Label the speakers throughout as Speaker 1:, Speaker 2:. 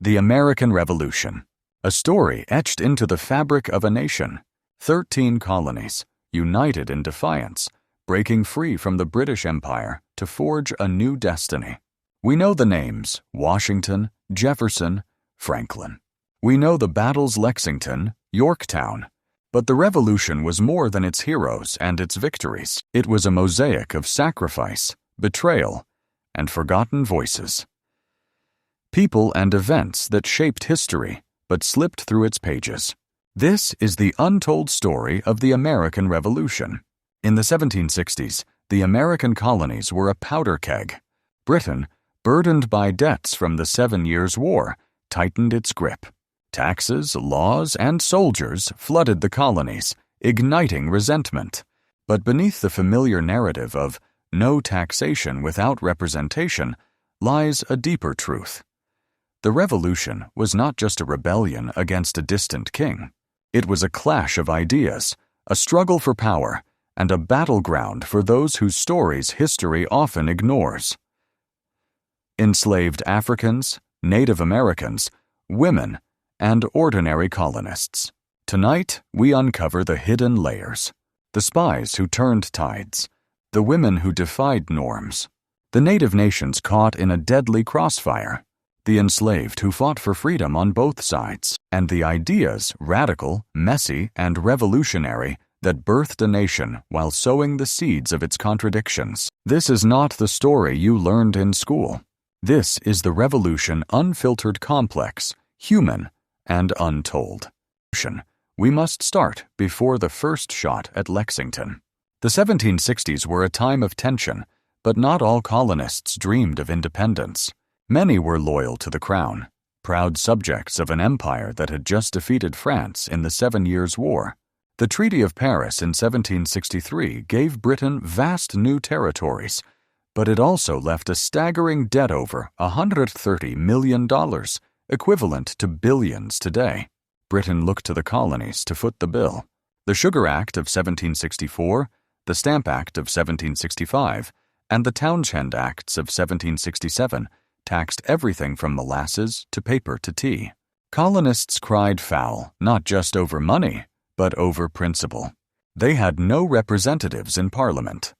Speaker 1: The American Revolution, a story etched into the fabric of a nation. 13 colonies, united in defiance, breaking free from the British Empire to forge a new destiny. We know the names Washington, Jefferson, Franklin. We know the battles Lexington, Yorktown. But the Revolution was more than its heroes and its victories. It was a mosaic of sacrifice, betrayal, and forgotten voices. People and events that shaped history but slipped through its pages. This is the untold story of the American Revolution. In the 1760s, the American colonies were a powder keg. Britain, burdened by debts from the 7 Years' War, tightened its grip. Taxes, laws, and soldiers flooded the colonies, igniting resentment. But beneath the familiar narrative of no taxation without representation lies a deeper truth. The Revolution was not just a rebellion against a distant king. It was a clash of ideas, a struggle for power, and a battleground for those whose stories history often ignores. Enslaved Africans, Native Americans, women, and ordinary colonists. Tonight, we uncover the hidden layers, the spies who turned tides, the women who defied norms, the native nations caught in a deadly crossfire, the enslaved who fought for freedom on both sides, and the ideas, radical, messy, and revolutionary, that birthed a nation while sowing the seeds of its contradictions. This is not the story you learned in school. This is the Revolution unfiltered, complex, human, and untold. We must start before the first shot at Lexington. The 1760s were a time of tension, but not all colonists dreamed of independence. Many were loyal to the crown, proud subjects of an empire that had just defeated France in the 7 Years' War. The Treaty of Paris in 1763 gave Britain vast new territories, but it also left a staggering debt over $130 million, equivalent to billions today. Britain looked to the colonies to foot the bill. The Sugar Act of 1764, the Stamp Act of 1765, and the Townshend Acts of 1767 taxed everything from molasses to paper to tea. Colonists cried foul, not just over money, but over principle. They had no representatives in Parliament.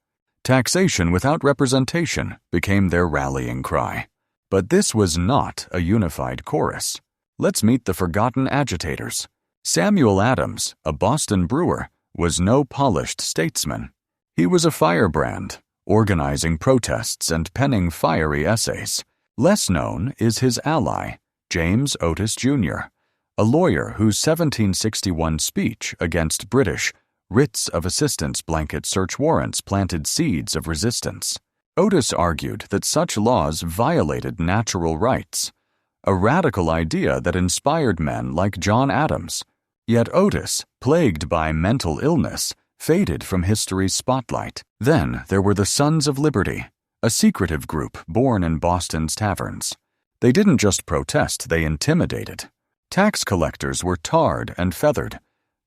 Speaker 1: Taxation without representation became their rallying cry. But this was not a unified chorus. Let's meet the forgotten agitators. Samuel Adams, a Boston brewer, was no polished statesman. He was a firebrand, organizing protests and penning fiery essays. Less known is his ally, James Otis Jr., a lawyer whose 1761 speech against British writs of assistance blanket search warrants planted seeds of resistance. Otis argued that such laws violated natural rights, a radical idea that inspired men like John Adams. Yet Otis, plagued by mental illness, faded from history's spotlight. Then there were the Sons of Liberty, a secretive group born in Boston's taverns. They didn't just protest, they intimidated. Tax collectors were tarred and feathered,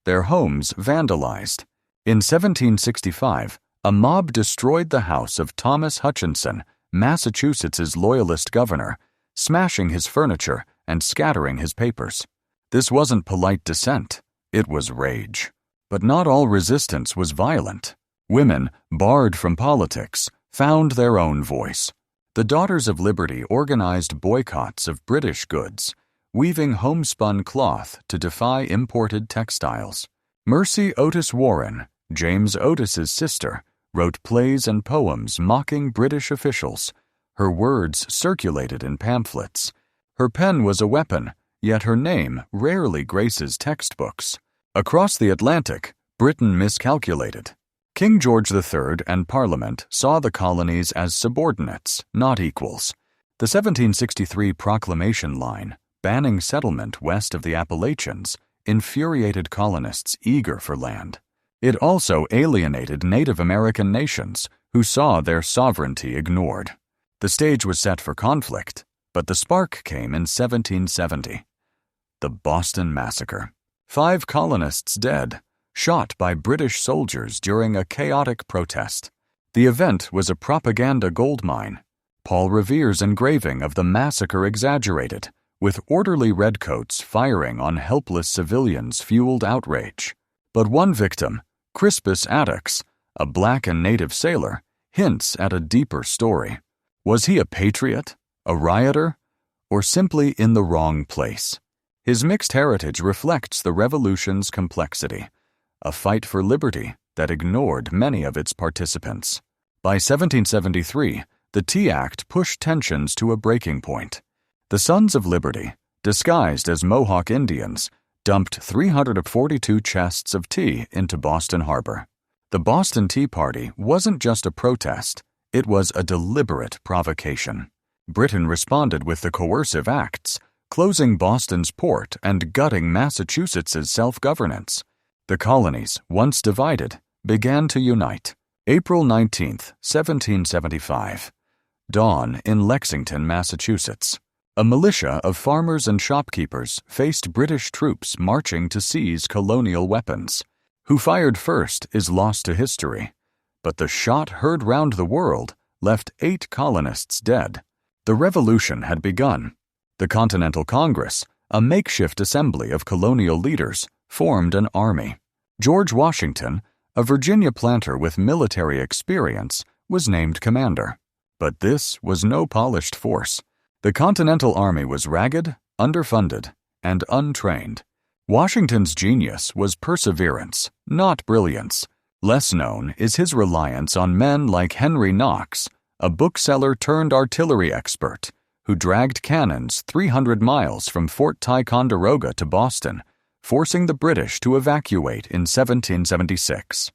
Speaker 1: their homes vandalized. In 1765, a mob destroyed the house of Thomas Hutchinson, Massachusetts's loyalist governor, smashing his furniture and scattering his papers. This wasn't polite dissent, it was rage. But not all resistance was violent. Women, barred from politics, found their own voice. The Daughters of Liberty organized boycotts of British goods, weaving homespun cloth to defy imported textiles. Mercy Otis Warren, James Otis's sister, wrote plays and poems mocking British officials. Her words circulated in pamphlets. Her pen was a weapon, yet her name rarely graces textbooks. Across the Atlantic, Britain miscalculated. King George III and Parliament saw the colonies as subordinates, not equals. The 1763 proclamation line, banning settlement west of the Appalachians, infuriated colonists eager for land. It also alienated Native American nations who saw their sovereignty ignored. The stage was set for conflict, but the spark came in 1770. The Boston Massacre. 5 colonists dead, shot by British soldiers during a chaotic protest. The event was a propaganda goldmine. Paul Revere's engraving of the massacre exaggerated, with orderly redcoats firing on helpless civilians fueled outrage. But one victim, Crispus Attucks, a black and native sailor, hints at a deeper story. Was he a patriot, a rioter, or simply in the wrong place? His mixed heritage reflects the revolution's complexity, a fight for liberty that ignored many of its participants. By 1773, the Tea Act pushed tensions to a breaking point. The Sons of Liberty, disguised as Mohawk Indians, dumped 342 chests of tea into Boston Harbor. The Boston Tea Party wasn't just a protest, it was a deliberate provocation. Britain responded with the coercive acts, closing Boston's port and gutting Massachusetts's self-governance. The colonies, once divided, began to unite. April 19, 1775. Dawn in Lexington, Massachusetts. A militia of farmers and shopkeepers faced British troops marching to seize colonial weapons. Who fired first is lost to history, but the shot heard round the world left 8 colonists dead. The revolution had begun. The Continental Congress, a makeshift assembly of colonial leaders, formed an army. George Washington, a Virginia planter with military experience, was named commander. But this was no polished force. The Continental Army was ragged, underfunded, and untrained. Washington's genius was perseverance, not brilliance. Less known is his reliance on men like Henry Knox, a bookseller turned artillery expert, who dragged cannons 300 miles from Fort Ticonderoga to Boston, forcing the British to evacuate in 1776.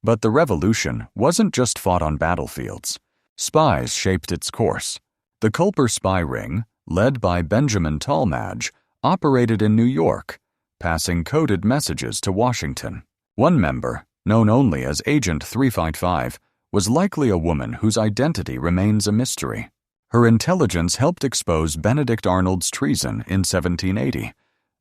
Speaker 1: But the revolution wasn't just fought on battlefields. Spies shaped its course. The Culper spy ring, led by Benjamin Tallmadge, operated in New York, passing coded messages to Washington. One member, known only as Agent 355, was likely a woman whose identity remains a mystery. Her intelligence helped expose Benedict Arnold's treason in 1780,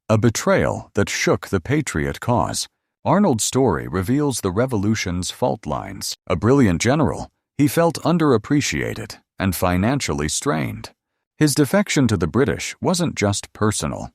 Speaker 1: a betrayal that shook the Patriot cause. Arnold's story reveals the revolution's fault lines. A brilliant general, he felt underappreciated and financially strained. His defection to the British wasn't just personal.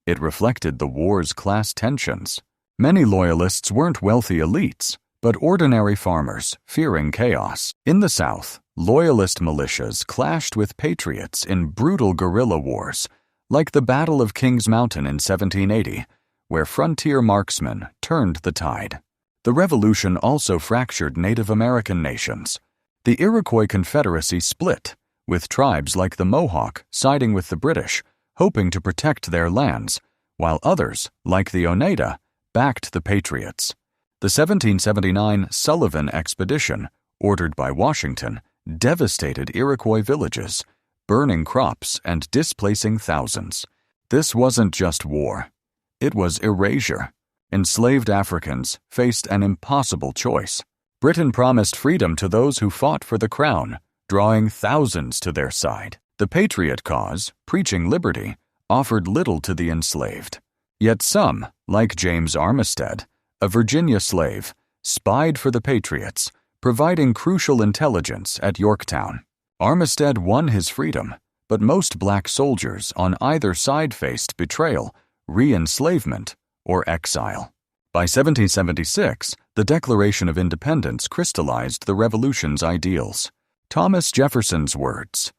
Speaker 1: It reflected the war's class tensions. Many loyalists weren't wealthy elites, but ordinary farmers fearing chaos. In the South, loyalist militias clashed with patriots in brutal guerrilla wars, like the Battle of Kings Mountain in 1780, where frontier marksmen turned the tide. The Revolution also fractured Native American nations. The Iroquois Confederacy split, with tribes like the Mohawk siding with the British, hoping to protect their lands, while others, like the Oneida, backed the Patriots. The 1779 Sullivan Expedition, ordered by Washington, devastated Iroquois villages, burning crops and displacing thousands. This wasn't just war. It was erasure. Enslaved Africans faced an impossible choice. Britain promised freedom to those who fought for the crown, drawing thousands to their side. The Patriot cause, preaching liberty, offered little to the enslaved. Yet some, like James Armistead, a Virginia slave, spied for the Patriots, providing crucial intelligence at Yorktown. Armistead won his freedom, but most black soldiers on either side faced betrayal, re-enslavement, or exile. By 1776, the Declaration of Independence crystallized the Revolution's ideals. Thomas Jefferson's words,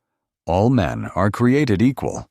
Speaker 1: "All men are created equal,"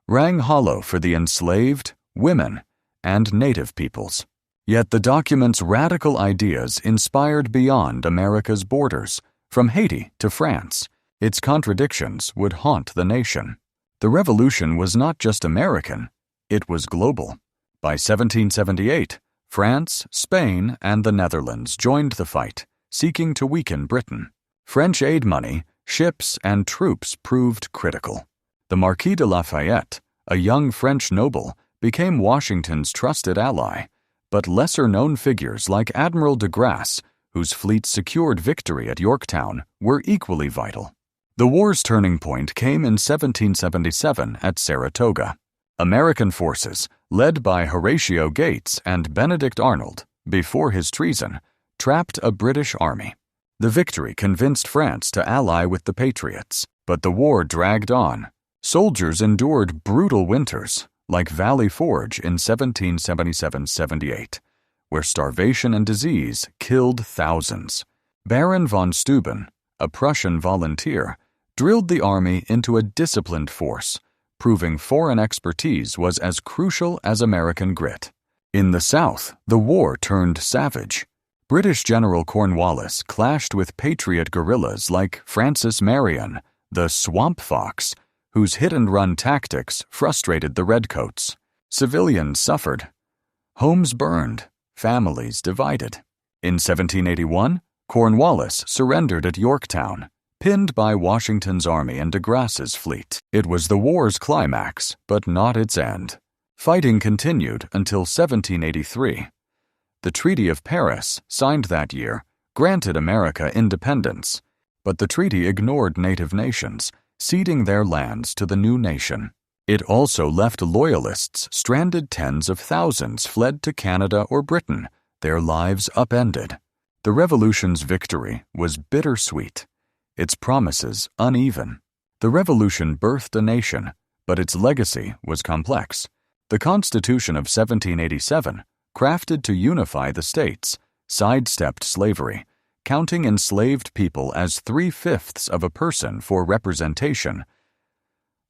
Speaker 1: rang hollow for the enslaved, women, and native peoples. Yet the document's radical ideas inspired beyond America's borders, from Haiti to France. Its contradictions would haunt the nation. The revolution was not just American, it was global. By 1778, France, Spain, and the Netherlands joined the fight, seeking to weaken Britain. French aid money, ships, and troops proved critical. The Marquis de Lafayette, a young French noble, became Washington's trusted ally, but lesser-known figures like Admiral de Grasse, whose fleet secured victory at Yorktown, were equally vital. The war's turning point came in 1777 at Saratoga. American forces, led by Horatio Gates and Benedict Arnold, before his treason, trapped a British army. The victory convinced France to ally with the Patriots, but the war dragged on. Soldiers endured brutal winters, like Valley Forge in 1777-78, where starvation and disease killed thousands. Baron von Steuben, a Prussian volunteer, drilled the army into a disciplined force, proving foreign expertise was as crucial as American grit. In the South, the war turned savage. British General Cornwallis clashed with patriot guerrillas like Francis Marion, the Swamp Fox, whose hit-and-run tactics frustrated the Redcoats. Civilians suffered. Homes burned, families divided. In 1781, Cornwallis surrendered at Yorktown, pinned by Washington's army and de Grasse's fleet. It was the war's climax, but not its end. Fighting continued until 1783. The Treaty of Paris, signed that year, granted America independence, but the treaty ignored native nations, ceding their lands to the new nation. It also left loyalists stranded. Tens of thousands fled to Canada or Britain, their lives upended. The Revolution's victory was bittersweet, its promises uneven. The Revolution birthed a nation, but its legacy was complex. The Constitution of 1787, crafted to unify the states, sidestepped slavery, counting enslaved people as 3/5 of a person for representation,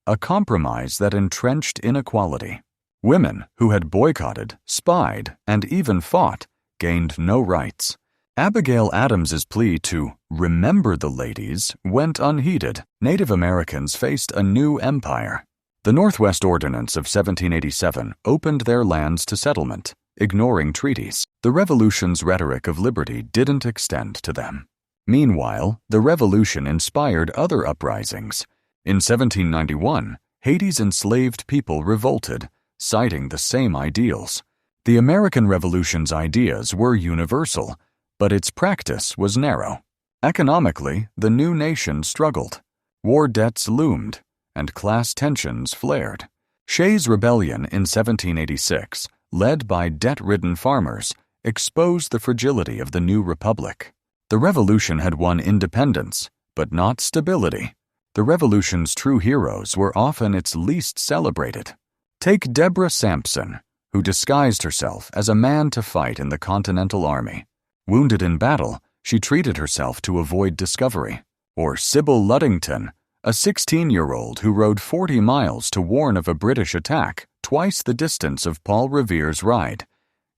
Speaker 1: a compromise that entrenched inequality. Women who had boycotted, spied, and even fought gained no rights. Abigail Adams's plea to remember the ladies went unheeded. Native Americans faced a new empire. The Northwest Ordinance of 1787 opened their lands to settlement, ignoring treaties. The Revolution's rhetoric of liberty didn't extend to them. Meanwhile, the Revolution inspired other uprisings. In 1791, Haiti's enslaved people revolted, citing the same ideals. The American Revolution's ideas were universal, but its practice was narrow. Economically, the new nation struggled. War debts loomed, and class tensions flared. Shays' Rebellion in 1786, led by debt-ridden farmers, exposed the fragility of the new republic. The Revolution had won independence, but not stability. The Revolution's true heroes were often its least celebrated. Take Deborah Sampson, who disguised herself as a man to fight in the Continental Army. Wounded in battle, she treated herself to avoid discovery. Or Sybil Luddington, a 16-year-old who rode 40 miles to warn of a British attack, twice the distance of Paul Revere's ride.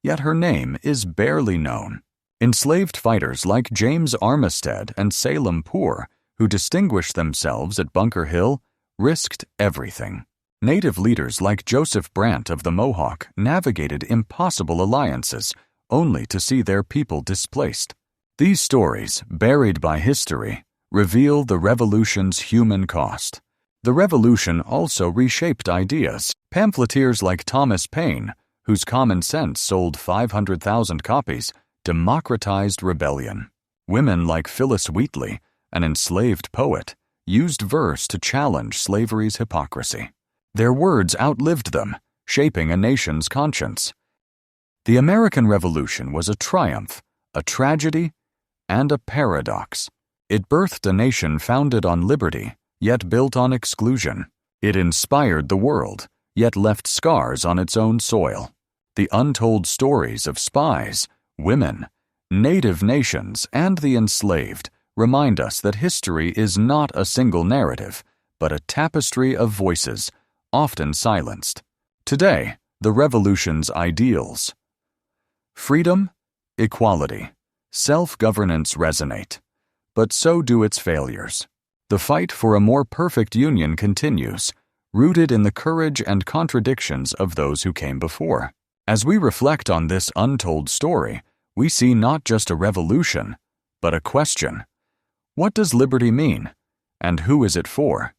Speaker 1: Yet her name is barely known. Enslaved fighters like James Armistead and Salem Poor, who distinguished themselves at Bunker Hill, risked everything. Native leaders like Joseph Brant of the Mohawk navigated impossible alliances, only to see their people displaced. These stories, buried by history, reveal the Revolution's human cost. The Revolution also reshaped ideas. Pamphleteers like Thomas Paine, whose Common Sense sold 500,000 copies, democratized rebellion. Women like Phyllis Wheatley, an enslaved poet, used verse to challenge slavery's hypocrisy. Their words outlived them, shaping a nation's conscience. The American Revolution was a triumph, a tragedy, and a paradox. It birthed a nation founded on liberty, yet built on exclusion. It inspired the world, yet left scars on its own soil. The untold stories of spies, women, native nations, and the enslaved remind us that history is not a single narrative, but a tapestry of voices, often silenced. Today, the Revolution's ideals: freedom, equality, self-governance resonate, but so do its failures. The fight for a more perfect union continues, rooted in the courage and contradictions of those who came before. As we reflect on this untold story, we see not just a revolution, but a question. What does liberty mean, and who is it for?